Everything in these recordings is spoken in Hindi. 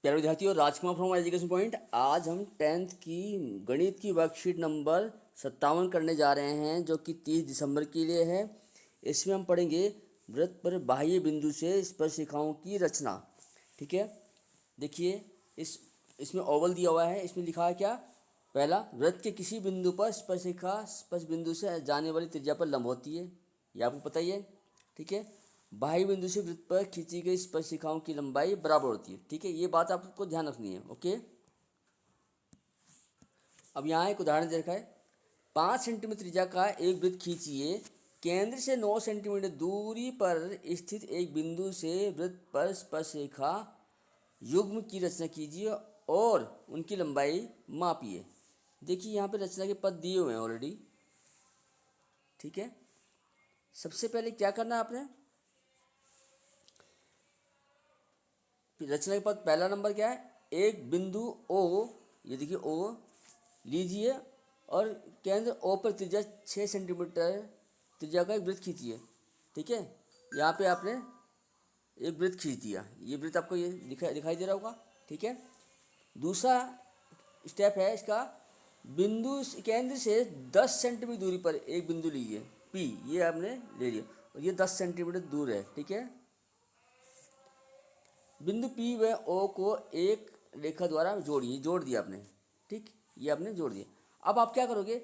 प्यारे विद्यार्थियों, राजकुमार फ्रॉम एजुकेशन पॉइंट। आज हम 10th की गणित की वर्कशीट नंबर 57 करने जा रहे हैं, जो कि 30 दिसंबर के लिए है। इसमें हम पढ़ेंगे वृत्त पर बाह्य बिंदु से स्पर्शिकाओं की रचना। ठीक है, देखिए इसमें ओवल दिया हुआ है। इसमें लिखा है क्या? पहला, वृत्त के किसी बिंदु पर स्पर्शिका स्पर्श बिंदु से जाने वाली त्रिज्या पर लंब होती है, ये आपको पता ही है। ठीक है, बाह्य बिंदु से वृत्त पर खींची गई स्पर्शिकाओं की लंबाई बराबर होती है। ठीक है, ये बात आपको ध्यान रखनी है। ओके, अब यहाँ एक उदाहरण दे रखा है। 5 सेंटीमीटर त्रिज्या का एक वृत्त खींचिए। केंद्र से 9 सेंटीमीटर दूरी पर स्थित एक बिंदु से वृत्त पर स्पर्शरेखा युग्म की रचना कीजिए और उनकी लंबाई मापिए। देखिए यहाँ पे रचना के पद दिए हुए हैं ऑलरेडी। ठीक है, सबसे पहले क्या करना है आपने? रचना के पद पहला नंबर क्या है? एक बिंदु ओ, ये देखिए ओ लीजिए और केंद्र ओ पर त्रिज्या 6 सेंटीमीटर त्रिज्या का एक वृत्त खींचिए। ठीक है, यहाँ पे आपने एक वृत्त खींच दिया। ये वृत्त आपको ये दिखाई दे रहा होगा। ठीक है, दूसरा स्टेप है इसका, बिंदु केंद्र से 10 सेंटीमीटर दूरी पर एक बिंदु लीजिए पी, ये आपने ले लिया और ये 10 सेंटीमीटर दूर है। ठीक है, बिंदु पी व ओ को एक रेखा द्वारा जोड़िए, जोड़ दिया आपने। ठीक, ये आपने जोड़ दिया। अब आप क्या करोगे?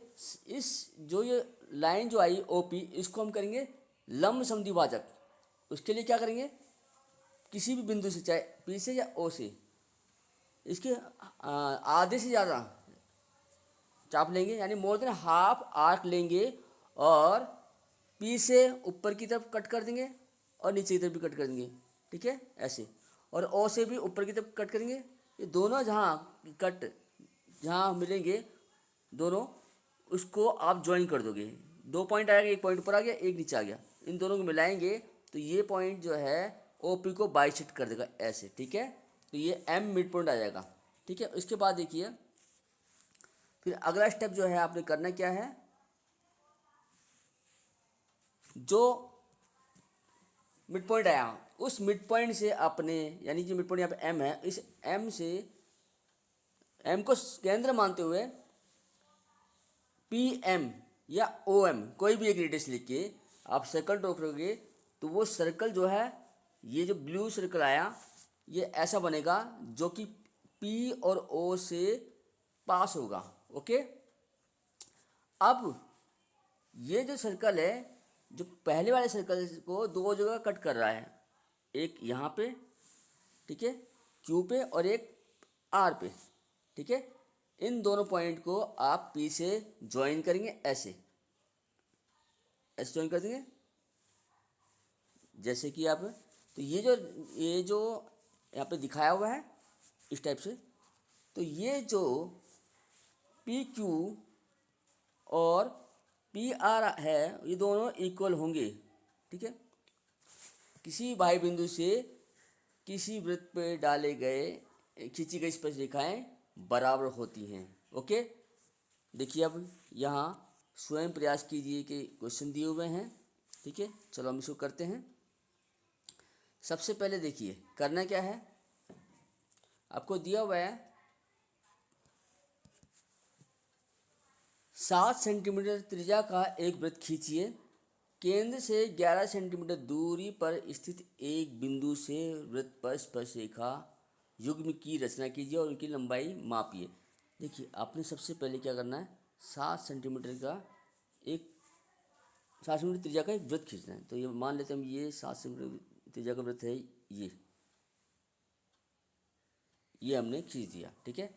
इस जो ये लाइन जो आई ओ पी, इसको हम करेंगे लंब समद्विभाजक। उसके लिए क्या करेंगे? किसी भी बिंदु से, चाहे पी से या ओ से, इसके आधे से ज़्यादा चाप लेंगे, यानी मोर देन हाफ आर्क लेंगे और पी से ऊपर की तरफ कट कर देंगे और नीचे की तरफ भी कट कर देंगे। ठीक है, ऐसे। और ओ से भी ऊपर की तरफ कट करेंगे। ये दोनों जहाँ मिलेंगे दोनों, उसको आप ज्वाइन कर दोगे। 2 पॉइंट आएगा, एक पॉइंट ऊपर आ गया, एक नीचे आ गया। इन दोनों को मिलाएंगे तो ये पॉइंट जो है ओ पी को बाइसेक्ट कर देगा ऐसे। ठीक है, तो ये एम मिड पॉइंट आ जाएगा। ठीक है, उसके बाद देखिए फिर अगला स्टेप जो है आपने करना क्या है, जो मिड पॉइंट आया उस मिड पॉइंट से आपने, यानी कि मिड पॉइंट यहाँ पे एम है, इस एम से, एम को केंद्र मानते हुए पी एम या ओ एम कोई भी एक रेडियस लिख के आप सर्कल ड्रॉ करोगे, तो वो सर्कल जो है, ये जो ब्लू सर्कल आया, ये ऐसा बनेगा जो कि पी और ओ से पास होगा। ओके, अब ये जो सर्कल है, जो पहले वाले सर्कल को 2 जगह कट कर रहा है, एक यहाँ पे, ठीक है, क्यू पे, और एक आर पे। ठीक है, इन दोनों पॉइंट को आप पी से ज्वाइन करेंगे, ऐसे ऐसे ज्वाइन कर देंगे, जैसे कि आप, तो ये जो यहाँ पे दिखाया हुआ है इस टाइप से, तो ये जो पी क्यू और पी आर है, ये दोनों इक्वल होंगे। ठीक है, किसी बाह्य बिंदु से किसी वृत्त पे डाले गए खींची गई स्पर्शरेखाएं बराबर होती हैं। ओके, देखिए अब यहाँ स्वयं प्रयास कीजिए कि क्वेश्चन दिए हुए हैं। ठीक है, चलो हम इसको करते हैं। सबसे पहले देखिए करना क्या है, आपको दिया हुआ है 7 सेंटीमीटर त्रिज्या का एक वृत्त खींचिए। केंद्र से 11 सेंटीमीटर दूरी पर स्थित एक बिंदु से वृत्त पर स्पर्शरेखा युग्म की रचना कीजिए और उनकी लंबाई मापिए। देखिए आपने सबसे पहले क्या करना है, 7 सेंटीमीटर का एक 7 सेंटीमीटर त्रिज्या का एक वृत्त खींचना है। तो ये मान लेते हैं हम, ये 7 सेंटीमीटर त्रिज्या का वृत्त है, ये हमने खींच दिया। ठीक है,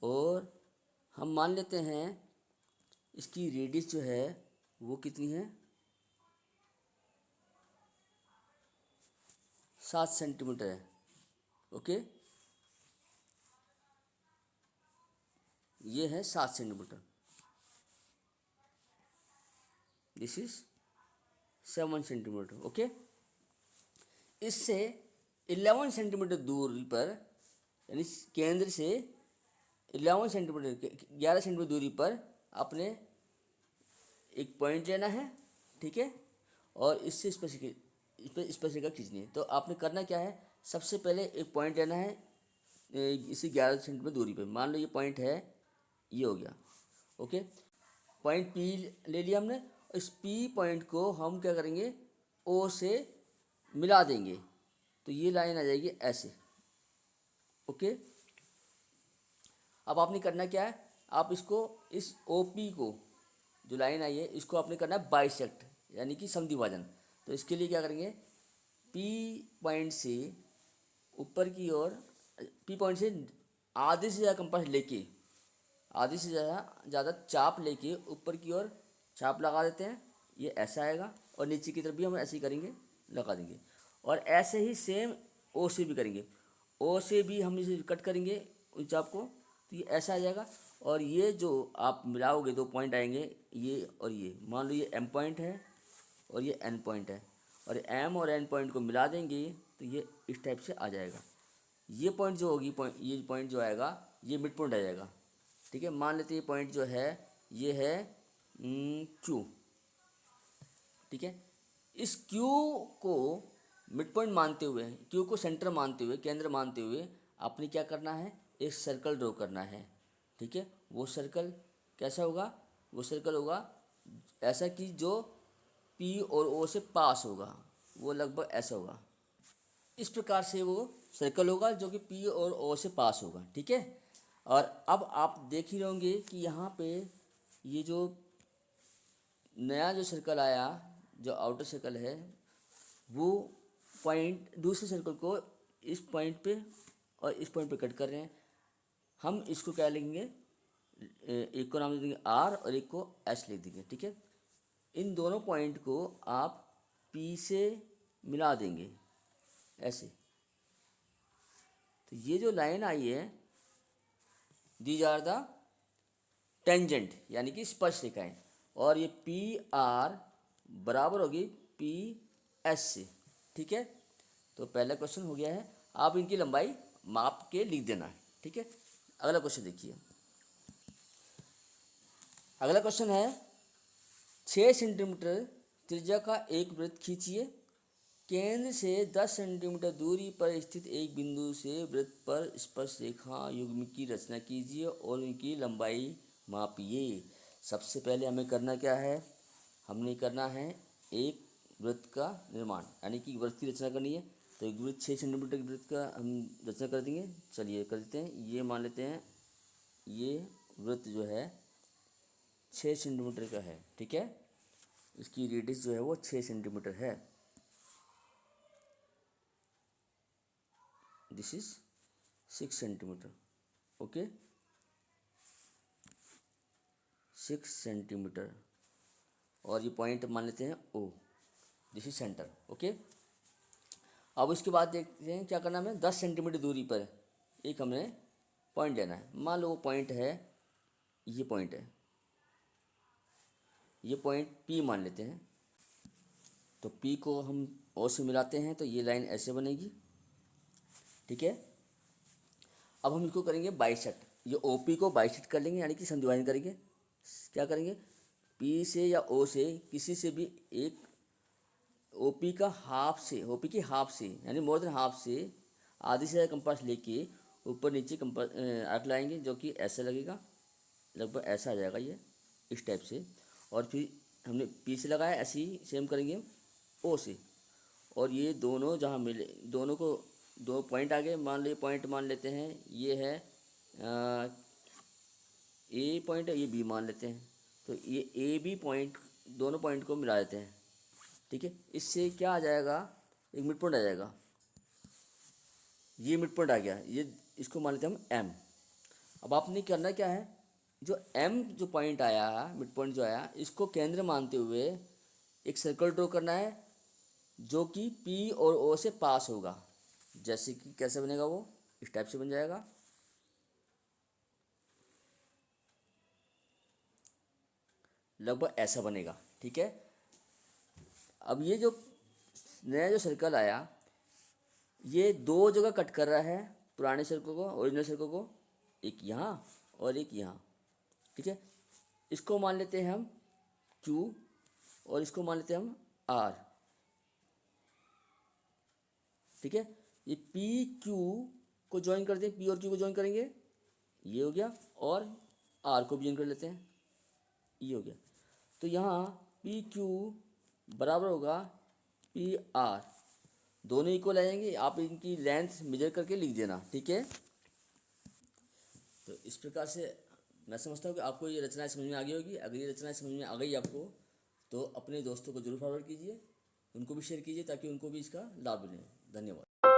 और हम मान लेते हैं इसकी रेडियस जो है वो कितनी है, 7 सेंटीमीटर है। ओके, ये है 7 centimetre, this is 7 centimetre. Okay, इससे 11 सेंटीमीटर दूरी पर, यानी केंद्र से 11 सेंटीमीटर 11 सेंटीमीटर दूरी पर आपने एक पॉइंट लेना है। ठीक है, और इससे स्पर्शिका खींचनी है। तो आपने करना क्या है, सबसे पहले एक पॉइंट लेना है इसी 11 सेंटीमीटर दूरी पे। मान लो ये पॉइंट है, ये हो गया। ओके, पॉइंट पी ले लिया हमने। इस पी पॉइंट को हम क्या करेंगे, ओ से मिला देंगे, तो ये लाइन आ जाएगी ऐसे। ओके, अब आपने करना क्या है, आप इसको, इस ओ पी को, जो लाइन आई है, इसको आपने करना है बाइसेक्ट, यानी कि समद्विभाजन। तो इसके लिए क्या करेंगे, पी पॉइंट से ऊपर की ओर, पी पॉइंट से आधे से ज़्यादा कंपास लेके, आधे से ज़्यादा चाप लेके ऊपर की ओर चाप लगा देते हैं, ये ऐसा आएगा। और नीचे की तरफ भी हम ऐसे ही करेंगे, लगा देंगे। और ऐसे ही सेम ओ से भी करेंगे, ओ से भी हम इसे कट करेंगे उस चाप को, तो ये ऐसा आ जाएगा। और ये जो आप मिलाओगे, दो पॉइंट आएंगे, ये और ये, मान लो ये एम पॉइंट है और ये एन पॉइंट है, और एम और एन पॉइंट को मिला देंगे तो ये इस टाइप से आ जाएगा। ये पॉइंट जो होगी, ये पॉइंट जो आएगा, ये मिड पॉइंट आ जाएगा। ठीक है, मान लेते हैं ये पॉइंट जो है, ये है क्यू। ठीक है, इस क्यू को मिड पॉइंट मानते हुए, क्यू को सेंटर मानते हुए, केंद्र मानते हुए, आपने क्या करना है, एक सर्कल ड्रॉ करना है। ठीक है, वो सर्कल कैसा होगा, वो सर्कल होगा ऐसा कि जो पी और ओ से पास होगा, वो लगभग ऐसा होगा। इस प्रकार से वो सर्कल होगा जो कि पी और ओ से पास होगा। ठीक है, और अब आप देख ही रहोगे कि यहाँ पे ये जो नया जो सर्कल आया, जो आउटर सर्कल है, वो पॉइंट दूसरे सर्कल को इस पॉइंट पे और इस पॉइंट पे कट कर रहे हैं। हम इसको क्या लिखेंगे, एक को नाम दे देंगे आर और एक को एस लिख देंगे। ठीक है, इन दोनों पॉइंट को आप पी से मिला देंगे ऐसे। तो ये जो लाइन आई है, दीज आर द टेंजेंट, यानी कि स्पर्शरेखाएं। और ये पी आर बराबर होगी पी एस से। ठीक है, तो पहला क्वेश्चन हो गया है। आप इनकी लंबाई माप के लिख देना है। ठीक है, अगला क्वेश्चन देखिए। अगला क्वेश्चन है, 6 सेंटीमीटर त्रिज्या का एक वृत्त खींचिए। केंद्र से 10 सेंटीमीटर दूरी पर स्थित एक बिंदु से वृत्त पर स्पर्श रेखा युग्म की रचना कीजिए और उनकी लंबाई मापिए। सबसे पहले हमें करना क्या है, हमने करना है एक वृत्त का निर्माण, यानी कि वृत्त की रचना करनी है। तो एक वृत्त 6 सेंटीमीटर के वृत्त का हम रचना कर देंगे। चलिए कर देते हैं। ये मान लेते हैं, ये वृत्त जो है 6 सेंटीमीटर का है। ठीक है, इसकी रेडियस जो है वो 6 सेंटीमीटर है। This is 6 centimetre. Okay, 6 centimetre. और ये पॉइंट मान लेते हैं ओ, दिस इज सेंटर। ओके, अब इसके बाद देखते हैं क्या करना है हमें। 10 सेंटीमीटर दूरी पर एक हमें पॉइंट लेना है। मान लो वो पॉइंट है, ये पॉइंट है, ये पॉइंट पी मान लेते हैं। तो पी को हम ओ से मिलाते हैं तो ये लाइन ऐसे बनेगी। ठीक है, अब हम इसको करेंगे बाइसेक्ट। ये ओ पी को बाइसेक्ट कर लेंगे, यानी कि समद्विभाजन करेंगे। क्या करेंगे, पी से या ओ से किसी से भी एक, ओपी का हाफ से, ओपी की हाफ से, यानी मोर देन हाफ से आधी से ज़्यादा कंपास लेके ऊपर नीचे कंपास आर्क लाएंगे, जो कि ऐसा लगेगा, लगभग ऐसा आ जाएगा ये, इस टाइप से। और फिर हमने पी से लगाया, ऐसे ही सेम करेंगे ओ से। और ये दोनों जहाँ मिले, दोनों को दो पॉइंट आ गए। मान लो पॉइंट मान लेते हैं, ये है ए पॉइंट है, ये बी मान लेते हैं। तो ये ए बी पॉइंट, दोनों पॉइंट को मिला देते हैं। ठीक है, इससे क्या आ जाएगा, एक मिड पॉइंट आ जाएगा। ये मिड पॉइंट आ गया, ये इसको मान लेते हैं हम एम। अब आपने करना क्या है, जो एम जो पॉइंट आया, मिड पॉइंट जो आया, इसको केंद्र मानते हुए एक सर्कल ड्रॉ करना है जो कि पी और ओ से पास होगा। जैसे कि कैसे बनेगा, वो इस टाइप से बन जाएगा। लगभग ऐसा बनेगा। ठीक है, अब ये जो नया जो सर्कल आया, ये दो जगह कट कर रहा है पुराने सर्कल को, ओरिजिनल सर्कल को, एक यहाँ और एक यहाँ। ठीक है, इसको मान लेते हैं हम Q और इसको मान लेते हैं हम R। ठीक है, ये पी क्यू को ज्वाइन कर दें, पी और क्यू को ज्वाइन करेंगे, ये हो गया, और आर को भी ज्वाइन कर लेते हैं, ये हो गया। तो यहाँ पी क्यू बराबर होगा पी आर, दोनों इक्वल आ जाएंगे। आप इनकी लेंथ मेजर करके लिख देना, ठीक है। तो इस प्रकार से मैं समझता हूँ कि आपको ये रचनाएं समझ में आ गई होगी। अगर ये रचनाएं समझ में आ गई आपको, तो अपने दोस्तों को जरूर फॉरवर्ड कीजिए, उनको भी शेयर कीजिए, ताकि उनको भी इसका लाभ मिले। धन्यवाद।